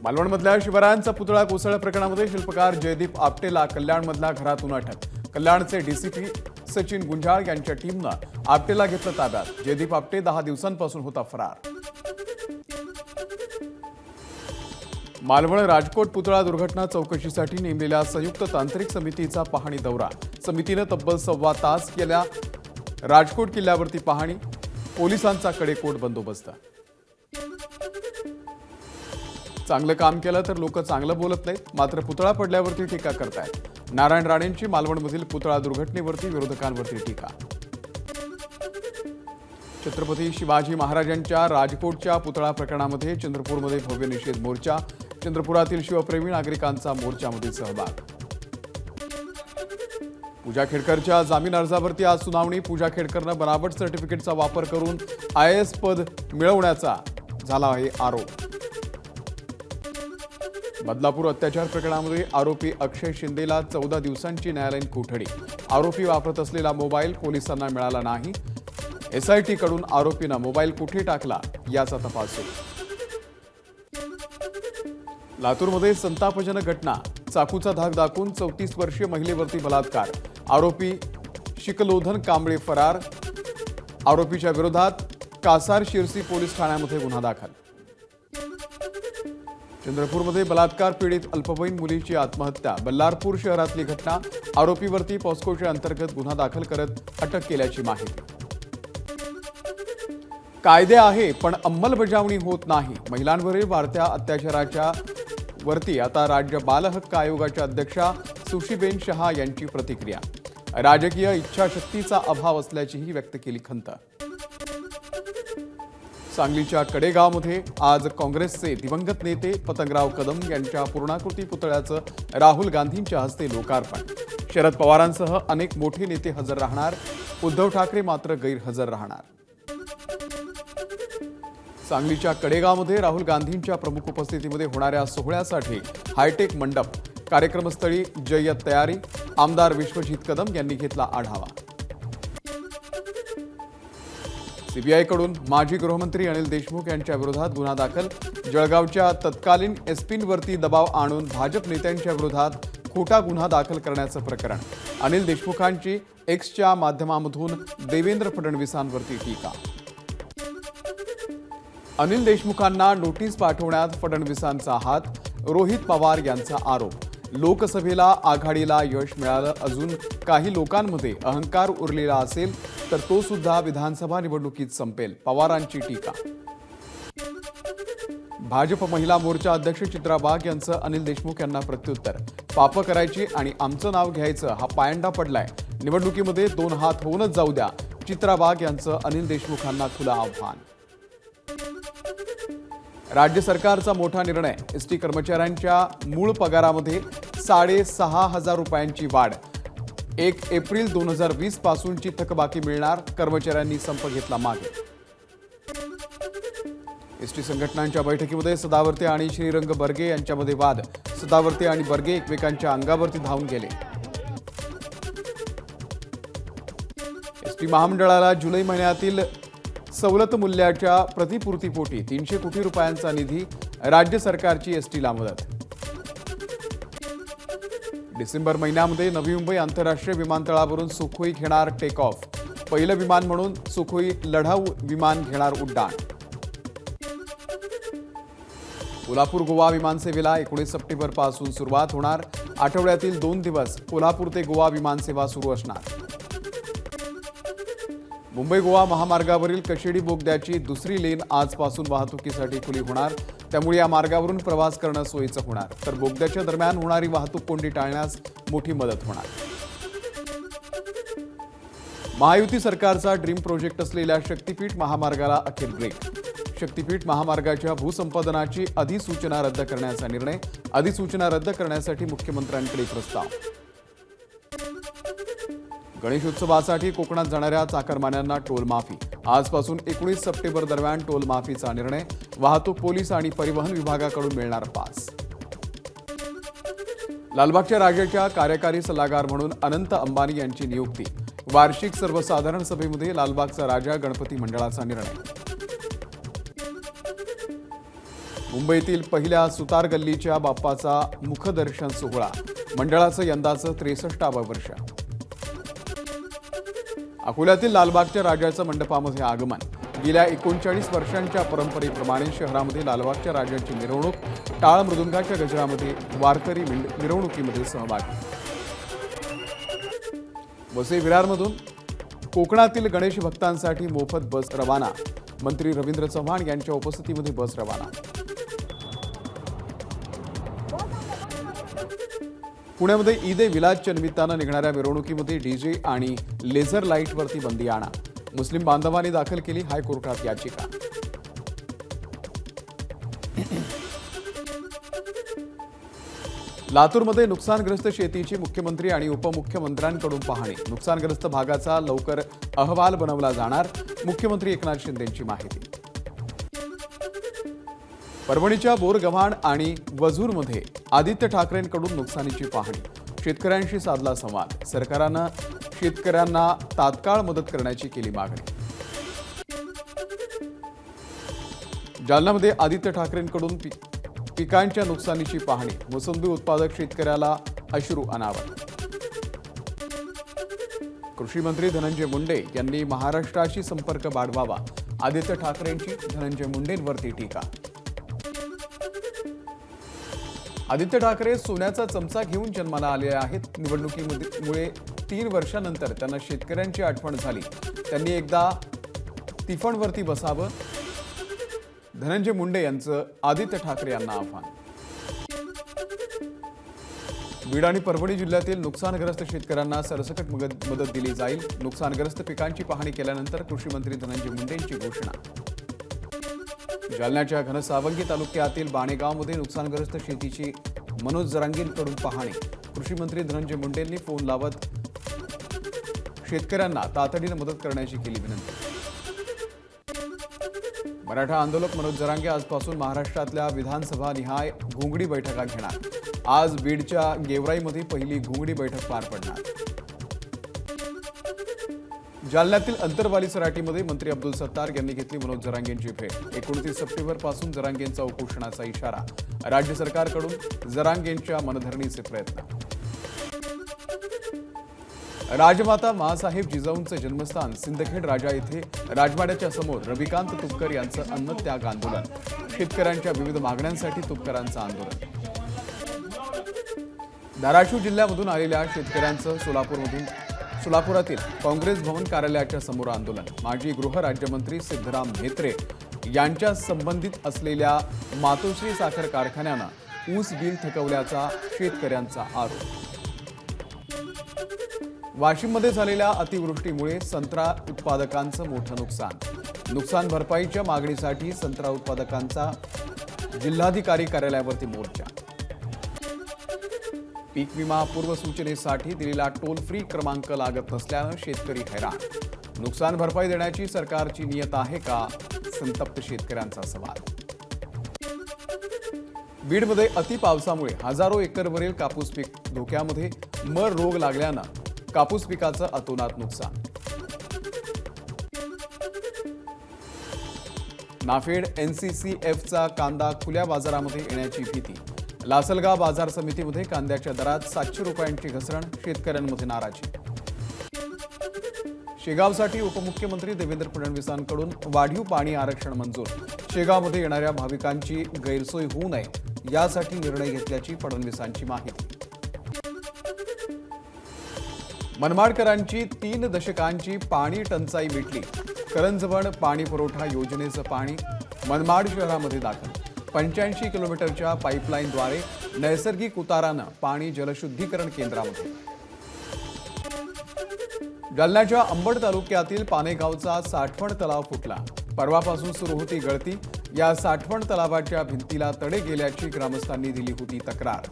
मालवणमधल्या शिवरायांचा पुतळा कोसळल्या प्रकरणामध्ये शिल्पकार जयदीप आपटेला कल्याणमधल्या घरातून अटक। कल्याणचे डीसीपी सचिन गुंजाळ यांच्या टीमनं आपटेला घेतलं ताब्यात। जयदीप आपटे 10 दिवसांपासून होता फरार। मालवण राजकोट पुतळा दुर्घटना चौकशीसाठी नेमलेल्या संयुक्त तांत्रिक समितीचा पाहणी दौरा। समितीने तब्बल 1.25 तास केला राजकोट किल्ल्यावरती पाहणी। पोलिसांचा कडेकोट बंदोबस्त। चांगलं काम केलं तर लोक चांगलं बोलत नाहीत, मात्र पुतळा पडल्यावरती टीका करतायत। नारायण राणेंची मालवणमधील पुतळा दुर्घटनेवरती विरोधकांवरती टीका। छत्रपती शिवाजी महाराजांच्या राजकोटच्या पुतळा प्रकरणामध्ये चंद्रपूरमध्ये भव्य निषेध मोर्चा। चंद्रपुरातील शिवप्रेमी नागरिकांचा मोर्चामध्ये सहभाग। पूजा खेडकरच्या जामीन अर्जावरती आज सुनावणी। पूजा खेडकरनं बनावट सर्टिफिकेटचा वापर करून IAS पद मिळवण्याचा झाला आहे आरोप। बदलापूर अत्याचार प्रकरणामध्ये आरोपी अक्षय शिंदेला 14 दिवसांची न्यायालयीन कोठडी। आरोपी वापरत असलेला मोबाईल पोलिसांना मिळाला नाही। SIT कडून आरोपीनं मोबाईल कुठे टाकला याचा तपास सुरू। लातूरमध्ये संतापजनक घटना। चाकूचा धाक दाखवून 34 वर्षीय महिलेवरती बलात्कार। आरोपी शिकलोधन कांबळे फरार। आरोपीच्या विरोधात कासार शिरसी पोलीस ठाण्यामध्ये गुन्हा दाखल। चंद्रपूरमध्ये बलात्कार पीडित अल्पवयीन मुलीची आत्महत्या। बल्लारपूर शहरातली घटना। आरोपीवरती पॉस्कोच्या अंतर्गत गुन्हा दाखल करत अटक केल्याची माहिती। कायदे आहे पण अंमलबजावणी होत नाही। महिलांवरील वाढत्या अत्याचाराच्या वरती आता राज्य बाल हक्क आयोगाच्या अध्यक्षा सुशीबेन शहा यांची प्रतिक्रिया। राजकीय इच्छाशक्तीचा अभाव असल्याचीही व्यक्त केली खंत। सांगलीच्या कडेगावमध्ये आज काँग्रेसचे दिवंगत नेते पतंगराव कदम यांच्या पूर्णाकृती पुतळ्याचं राहुल गांधींच्या हस्ते लोकार्पण। शरद पवारांसह अनेक मोठे नेते हजर राहणार। उद्धव ठाकरे मात्र गैरहजर राहणार। सांगलीच्या कडेगावमध्ये राहुल गांधींच्या प्रमुख उपस्थितीमध्ये होणाऱ्या सोहळ्यासाठी हायटेक मंडप। कार्यक्रमस्थळी जय्यत तयारी। आमदार विश्वजित कदम यांनी घेतला आढावा। CBI कडून माजी गृहमंत्री अनिल देशमुख यांच्या विरोधात गुन्हा दाखल। जळगावच्या तत्कालीन SP-वरती दबाव आणून भाजप नेत्यांच्या विरोधात खोटा गुन्हा दाखल करण्याचं प्रकरण। अनिल देशमुखांची Xच्या माध्यमामधून देवेंद्र फडणवीसांवरती टीका। अनिल देशमुखांना नोटीस पाठवण्यात फडणवीसांचा हात। रोहित पवार यांचा आरोप। लोकसभेला आघाडीला यश मिळालं, अजून काही लोकांमध्ये अहंकार उरलेला असेल तर तो सुद्धा विधानसभा निवडणुकीत संपेल। पवारांची टीका। भाजप महिला मोर्चा अध्यक्ष चित्रा वाघ यांचं अनिल देशमुख यांना प्रत्युत्तर। पाप करायची आणि आमचं नाव घ्यायचं हा पायंडा पडलाय। निवडणुकीमध्ये 2 हात होऊनच जाऊ द्या। चित्रा वाघ यांचं अनिल देशमुखांना खुलं आव्हान। राज्य सरकारचा मोठा निर्णय। ST कर्मचाऱ्यांच्या मूळ पगारामध्ये 6,500 रुपयांची वाढ। 1 एप्रिल 2020 पासूनची थकबाकी मिळणार। कर्मचाऱ्यांनी संप घेतला मागे। ST संघटनांच्या बैठकीमध्ये सदावर्ते आणि श्रीरंग बर्गे यांच्यामध्ये वाद। सदावर्ते आणि बर्गे एकमेकांच्या अंगावरती धावून गेले। ST महामंडळाला जुलै महिन्यातील सवलत मूल्याच्या प्रतिपूर्तीपोटी 300 कोटी रुपयांचा निधी। राज्य सरकारची STला मदत। डिसेंबर महिन्यामध्ये नवी मुंबई आंतरराष्ट्रीय विमानतळावरून सुखोई घेणार टेक ऑफ। पहिलं विमान म्हणून सुखोई लढाऊ विमान घेणार उड्डाण। कोल्हापूर गोवा विमानसेवेला 19 सप्टेंबर पासून सुरुवात होणार। आठवड्यातील 2 दिवस कोल्हापूर ते गोवा विमानसेवा सुरू असणार। मुंबई गोवा महामार्गावरील कशेडी बोगद्याची दुसरी लेन आजपासून वाहतुकीसाठी खुली होणार। त्यामुळे या मार्गावरून प्रवास करणं सोयीचं होणार, तर बोगद्याच्या दरम्यान होणारी वाहतूक कोंडी टाळण्यास मोठी मदत होणार। महायुती सरकारचा ड्रीम प्रोजेक्ट असलेल्या शक्तीपीठ महामार्गाला अखेर ब्रेक। शक्तीपीठ महामार्गाच्या भूसंपादनाची अधिसूचना रद्द करण्याचा निर्णय। अधिसूचना रद्द करण्यासाठी मुख्यमंत्र्यांकडे प्रस्ताव। गणेशोत्सवासाठी कोकणात जाणाऱ्या चाकरमान्यांना टोल माफी। आजपासून 19 सप्टेंबर दरम्यान टोल माफीचा निर्णय। वाहतूक पोलीस आणि परिवहन विभागाकडून मिळणार पास। लालबागच्या राजाच्या कार्यकारी सल्लागार म्हणून अनंत अंबानी यांची नियुक्ती। वार्षिक सर्वसाधारण सभेमध्ये लालबागचा राजा गणपती मंडळाचा निर्णय। मुंबईतील पहिल्या सुतार गल्लीच्या बाप्पाचा मुखदर्शन सोहळा, मंडळाचं यंदाचं 63वे वर्ष. अकोल्यातील लालबागच्या राजाचं मंडपामध्ये आगमन, गेल्या 39 वर्षांच्या परंपरेप्रमाणे शहरामध्ये लालबागच्या राजाची मिरवणूक, टाळ मृदुंगाच्या गजरामध्ये वारकरी मिरवणुकीमध्ये सहभागी. वसई विरारमधून कोकणातील गणेश भक्तांसाठी मोफत बस रवाना, मंत्री रवींद्र चव्हाण यांच्या उपस्थितीमध्ये बस रवाना. पुण्यामध्ये ईद ए मिलादच्या निमित्तानं निघणाऱ्या मिरवणुकीमध्ये डीजे आणि लेझर लाईटवरती बंदी आणा, मुस्लिम बांधवांनी दाखल केली हायकोर्टात याचिका. लातूरमध्ये नुकसानग्रस्त शेतीची मुख्यमंत्री आणि उपमुख्यमंत्र्यांकडून पाहणी, नुकसानग्रस्त भागाचा लवकर अहवाल बनवला जाणार, मुख्यमंत्री एकनाथ शिंदेंची माहिती. परभणीच्या बोरगव्हाण आणि वझूरमध्ये आदित्य ठाकरेंकडून नुकसानीची पाहणी, शेतकऱ्यांशी साधला संवाद, सरकारनं शेतकऱ्यांना तात्काळ मदत करण्याची केली मागणी. जालन्यामध्ये आदित्य ठाकरेंकडून पिकांच्या नुकसानीची पाहणी, मोसंबी उत्पादक शेतकऱ्याला अश्रू अनावर. कृषी मंत्री धनंजय मुंडे यांनी महाराष्ट्राशी संपर्क वाढवावा, आदित्य ठाकरेंची धनंजय मुंडेंवरती टीका. आदित्य ठाकरे सोन्याचा चमचा घेऊन जन्माला आले आहेत. निवडणुकीमुळे 3 वर्षांनंतर त्यांना शेतकऱ्यांची आठवण झाली, त्यांनी एकदा तिफणवरती बसावं, धनंजय मुंडे यांचं आदित्य ठाकरे यांना आव्हान. बीड आणि परभणी जिल्ह्यातील नुकसानग्रस्त शेतकऱ्यांना सरसकट मदत दिली जाईल, नुकसानग्रस्त पिकांची पाहणी केल्यानंतर कृषी मंत्री धनंजय मुंडेंची घोषणा. जालन्याच्या घनसावंगी तालुक्यातील बाणेगावमध्ये नुकसानग्रस्त शेतीची मनोज जरांगेंकडून पाहणी, कृषी मंत्री धनंजय मुंडेंनी फोन लावत शेतकऱ्यांना तातडीने मदत करण्याची केली विनंती. मराठा आंदोलक मनोज जरांगे आजपासून महाराष्ट्रातल्या विधानसभा निहाय घोंगडी बैठका घेणार. आज बीडच्या गेवराईमध्ये पहिली घोंगडी बैठक पार पडणार. जालन्यातील अंतरवाली सराटीमध्ये मंत्री अब्दुल सत्तार यांनी घेतली मनोज जरांगेंची भेट. 29 सप्टेंबरपासून जरांगेंचा उपोषणाचा इशारा, राज्य सरकारकडून जरांगेंच्या मनधरणीचे प्रयत्न. राजमाता माँसाहेब जिजाऊंचं जन्मस्थान सिंदखेड राजा येथे राजवाड्याच्या समोर रविकांत तुपकर यांचं अन्नत्याग आंदोलन, शेतकऱ्यांच्या विविध मागण्यांसाठी तुपकरांचं आंदोलन. धाराशिव जिल्ह्यामधून आलेल्या शेतकऱ्यांचं सोलापुरातील काँग्रेस भवन कार्यालयाच्या समोर आंदोलन, माजी गृह राज्यमंत्री सिद्धराम म्हेत्रे यांच्या संबंधित असलेल्या मातोश्री साखर कारखान्यानं ऊस बिल थकवल्याचा शेतकऱ्यांचा आरोप. वाशिममध्ये झालेल्या अतिवृष्टीमुळे संत्रा उत्पादकांचं मोठं नुकसान भरपाईच्या मागणीसाठी संत्रा उत्पादकांचा जिल्हाधिकारी कार्यालयावरती मोर्चा. पीक विमा पूर्वसूचनेसाठी दिलेला टोल फ्री क्रमांक लागत नसल्यानं शेतकरी हैराण, नुकसान भरपाई देण्याची सरकारची नियत आहे का, संतप्त शेतकऱ्यांचा सवाल. बीडमध्ये अतिपावसामुळे हजारो एकरवरील कापूस पीक धोक्यामध्ये, मर रोग लागल्यानं कापूस पिकाचं अतोनात नुकसान. नाफेड NCCFचा कांदा खुल्या बाजारामध्ये येण्याची भीती, लासलगाव बाजार समितीमध्ये कांद्याच्या दरात 700 रुपयांची घसरण, शेतकऱ्यांमध्ये नाराजी. शेगावसाठी उपमुख्यमंत्री देवेंद्र फडणवीसांकडून वाढीव पाणी आरक्षण मंजूर, शेगावमध्ये येणाऱ्या भाविकांची गैरसोय होऊ नये यासाठी निर्णय घेतल्याची फडणवीसांची माहिती. मनमाडकरांची 3 दशकांची पाणी टंचाई मिटली, करंजवण पाणी पुरवठा योजनेचं पाणी मनमाड शहरामध्ये दाखल, 85 किलोमीटरच्या पाईपलाईनद्वारे नैसर्गिक उतारानं पाणी जलशुद्धीकरण केंद्रामध्ये. जालन्याच्या अंबड तालुक्यातील पानेगावचा साठवण तलाव फुटला, परवापासून सुरू होती गळती, या साठवण तलावाच्या भिंतीला तडे गेल्याची ग्रामस्थांनी दिली होती तक्रार,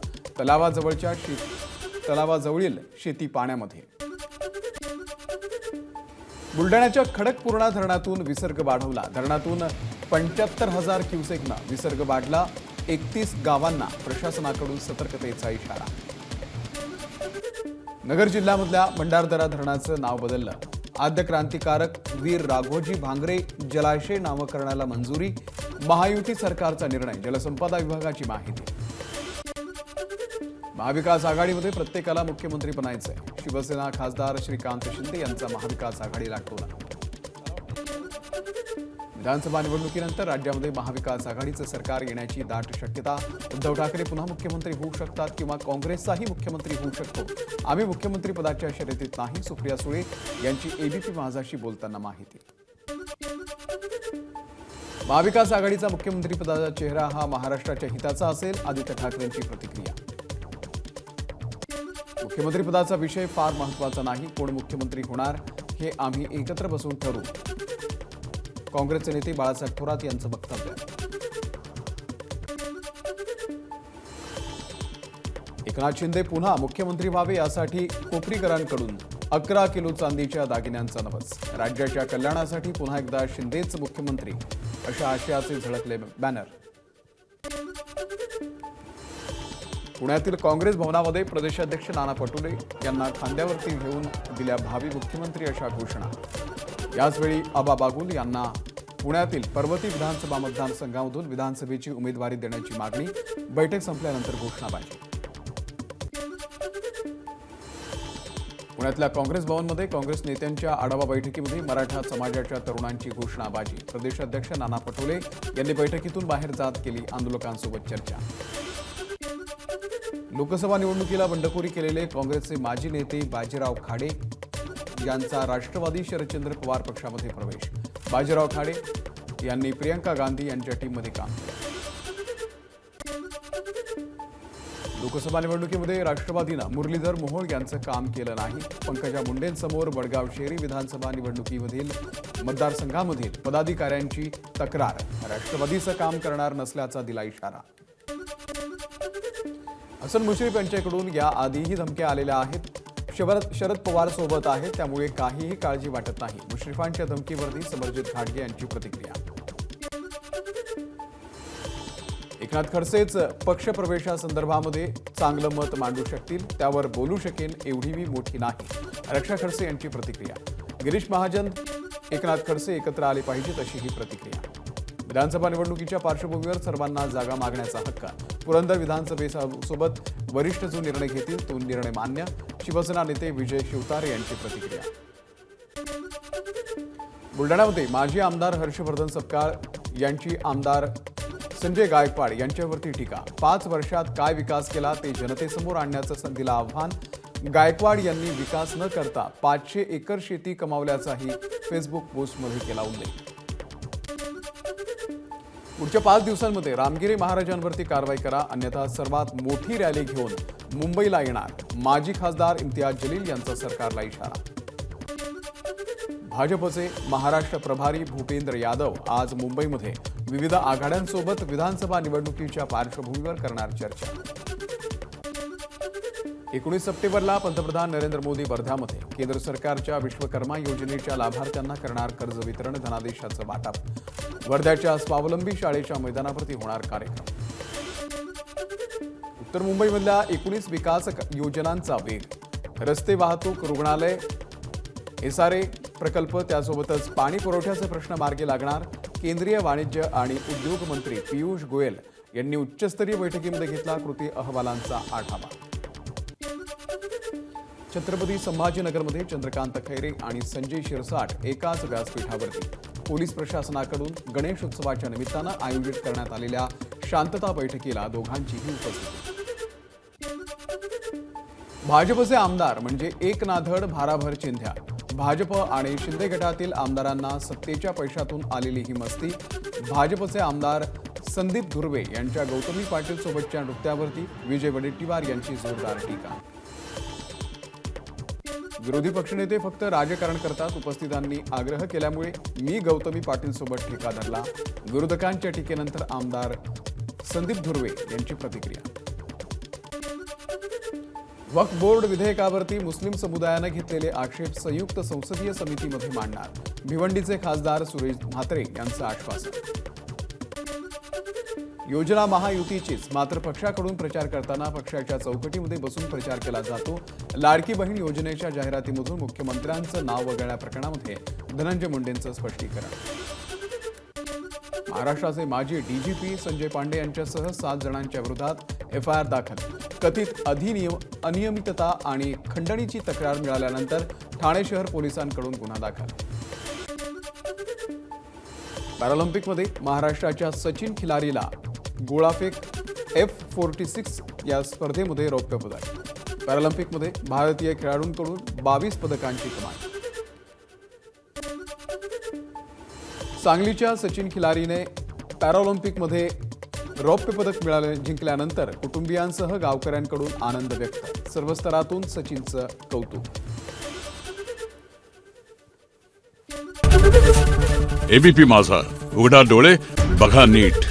तलावाजवळील शेती पाण्यामध्ये. बुलढाण्याच्या खडकपूर्णा धरणातून विसर्ग वाढवला, धरणातून 75,000 क्युसेकनं विसर्ग वाढला, 31 गावांना प्रशासनाकडून सतर्कतेचा इशारा. नगर जिल्ह्यामधल्या भंडारदरा धरणाचं नाव बदललं, आद्य क्रांतिकारक वीर राघोजी भांगरे जलाशय नामकरणाला मंजुरी, महायुती सरकारचा निर्णय, जलसंपदा विभागाची माहिती। महाविकास आघाडीमध्ये प्रत्येकाला मुख्यमंत्री बनायचंय, शिवसेना खासदार श्रीकांत शिंदे यांचा महाविकास आघाडीला टोला। विधानसभा निवडणुकीनंतर राज्यामध्ये महाविकास आघाडीचं सरकार येण्याची दाट शक्यता। उद्धव ठाकरे पुन्हा मुख्यमंत्री होऊ शकतात किंवा काँग्रेसचाही मुख्यमंत्री होऊ शकतो। आम्ही मुख्यमंत्री पदाच्या शर्यतीत नाही, सुप्रिया सुळे यांची एबीपी माझाशी बोलताना माहिती। महाविकास आघाडीचा मुख्यमंत्री पदाचा चेहरा हा महाराष्ट्राच्या हिताचा असेल, आदित्य ठाकरेंची प्रतिक्रिया। मुख्यमंत्री पदाचा विषय फार महत्त्वाचा नाही, कोण मुख्यमंत्री होणार हे आम्ही एकत्र बसून ठरवू, काँग्रेसचे नेते बाळासाहेब थोरात यांचं वक्तव्य। एकनाथ शिंदे पुन्हा मुख्यमंत्री व्हावे यासाठी कोपरीकरांकडून 11 किलो चांदीच्या दागिन्यांचा नवस। राज्याच्या कल्याणासाठी पुन्हा एकदा शिंदेच मुख्यमंत्री अशा आशयाचे झळकले बॅनर। पुण्यातील काँग्रेस भवनामध्ये प्रदेशाध्यक्ष नाना पटोले यांना खांद्यावरती घेऊन दिल्या भावी मुख्यमंत्री अशा घोषणा। याचवेळी आबा बागुल यांना पुण्यातील पर्वती विधानसभा मतदारसंघामधून विधानसभेची उमेदवारी देण्याची मागणी। बैठक संपल्यानंतर घोषणाबाजी। पुण्यातल्या काँग्रेस भवनमध्ये काँग्रेस नेत्यांच्या आढावा बैठकीमध्ये मराठा समाजाच्या तरुणांची घोषणाबाजी। प्रदेशाध्यक्ष नाना पटोले यांनी बैठकीतून बाहेर जात केली आंदोलकांसोबत चर्चा। लोकसभा निवडणुकीला बंडखोरी केलेले काँग्रेसचे माजी नेते बाजीराव खाडे यांचा राष्ट्रवादी शरदचंद्र पवार पक्षामध्ये प्रवेश। बाजीराव खाडे यांनी प्रियंका गांधी यांच्या टीममध्ये काम केलं। लोकसभा निवडणुकीमध्ये राष्ट्रवादीनं मुरलीधर मोहोळ यांचं काम केलं नाही। पंकजा मुंडेंसमोर वडगाव शेरी विधानसभा निवडणुकीमधील मतदारसंघामधील पदाधिकाऱ्यांची तक्रार, राष्ट्रवादीचं काम करणार नसल्याचा दिला इशारा। हसन मुश्रीफ यांच्याकडून याआधीही धमक्या आलेल्या आहेत। शरद पवार सोबत आहेत, त्यामुळे काहीही काळजी वाटत नाही। मुश्रीफांच्या धमकीवरती समरजित घाटगे यांची प्रतिक्रिया। एकनाथ खडसेच पक्षप्रवेशासंदर्भामध्ये चांगलं मत मांडू शकतील, त्यावर बोलू शकेन एवढी मी मोठी नाही, रक्षा खडसे यांची प्रतिक्रिया। गिरीश महाजन एकनाथ खडसे एकत्र आले पाहिजेत अशी ही प्रतिक्रिया। विधानसभा निवडणुकीच्या पार्श्वभूमीवर सर्वांना जागा मागण्याचा हक्क। पुरंदर विधानसभेसोबत वरिष्ठ जो निर्णय घेतील तो निर्णय मान्य, शिवसेना नेते विजय शिवतारे यांची प्रतिक्रिया। बुलढाण्यामध्ये माजी आमदार हर्षवर्धन सपकाळ यांची आमदार संजय गायकवाड यांच्यावरती टीका। 5 वर्षात काय विकास केला ते जनतेसमोर आणण्याचं संधीला आव्हान। गायकवाड यांनी विकास न करता 500 एकर शेती कमावल्याचाही फेसबुक पोस्टमध्ये केला उल्लेख। पुढच्या 5 दिवसांमध्ये रामगिरी महाराजांवरती कारवाई करा, अन्यथा सर्वात मोठी रॅली घेऊन मुंबईला येणार, माजी खासदार इम्तियाज जलील यांचा सरकारला इशारा। भाजपचे महाराष्ट्र प्रभारी भूपेंद्र यादव आज मुंबईमध्ये विविध आघाड्यांसोबत विधानसभा निवडणुकीच्या पार्श्वभूमीवर करणार चर्चा। 19 सप्टेंबरला पंतप्रधान नरेंद्र मोदी वर्ध्यामध्ये केंद्र सरकारच्या विश्वकर्मा योजनेच्या लाभार्थ्यांना करणार कर्ज वितरण धनादेशाचं वाटप। वर्ध्याच्या स्वावलंबी शाळेच्या मैदानावरती होणार कार्यक्रम। उत्तर मुंबईमधल्या 19 विकास योजनांचा वेग, रस्ते वाहतूक, रुग्णालय, एसआरए प्रकल्प, त्यासोबतच पाणी पुरवठ्याचे प्रश्न मार्गी लागणार। केंद्रीय वाणिज्य आणि उद्योग मंत्री पियुष गोयल यांनी उच्चस्तरीय बैठकीमध्ये घेतला कृती अहवालांचा आढावा। छत्रपती संभाजीनगरमध्ये चंद्रकांत खैरे आणि संजय शिरसाट एकाच व्यासपीठावरती। पोलीस प्रशासनाकडून गणेश उत्सवाच्या निमित्तानं आयोजित करण्यात आलेल्या शांतता बैठकीला दोघांचीही उपस्थिती। भाजपचे आमदार म्हणजे एक ना धड भाराभर चिंध्या। भाजप आणि शिंदे गटातील आमदारांना सत्तेच्या पैशातून आलेली ही मस्ती। भाजपचे आमदार संदीप धुर्वे यांच्या गौतमी पाटील सोबतच्या नृत्यावरती विजय वडेट्टीवार यांची जोरदार टीका। विरोधी पक्षनेते फक्त राजकारण करतात, उपस्थितांनी आग्रह केल्यामुळे मी गौतमी पाटील सोबत ठेका धरला। विरोधकांच्या टीकेनंतर आमदार संदीप धुर्वे यांची प्रतिक्रिया। वक्फ बोर्ड विधेयकावरती मुस्लिम समुदायाने घेतलेले आक्षेप संयुक्त संसदीय समितीमध्ये मांडणार। भिवंडीचे खासदार सुरेश म्हात्रे यांचं आश्वासन। योजना महायुतीचीच, मात्र पक्षाकडून प्रचार करताना पक्षाच्या चौकटीमध्ये बसून प्रचार केला जातो। लाडकी बहीण योजनेच्या जाहिरातीमधून मुख्यमंत्र्यांचं नाव वगळल्या प्रकरणामध्ये धनंजय मुंडेंचं स्पष्टीकरण। महाराष्ट्राचे माजी डीजीपी संजय पांडे यांच्यासह 7 जणांच्या विरोधात एफआयआर दाखल। कथित अनियमितता आणि खंडणीची तक्रार मिळाल्यानंतर ठाणे शहर पोलिसांकडून गुन्हा दाखल। पॅरालिम्पिकमध्ये महाराष्ट्राच्या सचिन खिलारीला गोळाफेक F46 या स्पर्धेमध्ये रौप्य पदक। पॅरालिम्पिकमध्ये भारतीय खेळाडूंकडून 22 पदकांची कमाई। सांगलीच्या सचिन खिलारीने पॅरालिम्पिकमध्ये रौप्य पदक जिंकल्यानंतर कुटुंबियांसह गावकऱ्यांकडून आनंद व्यक्त। सर्व स्तरातून सचिनचं कौतुक। एबीपी माझा, उघडा डोळे बघा नीट।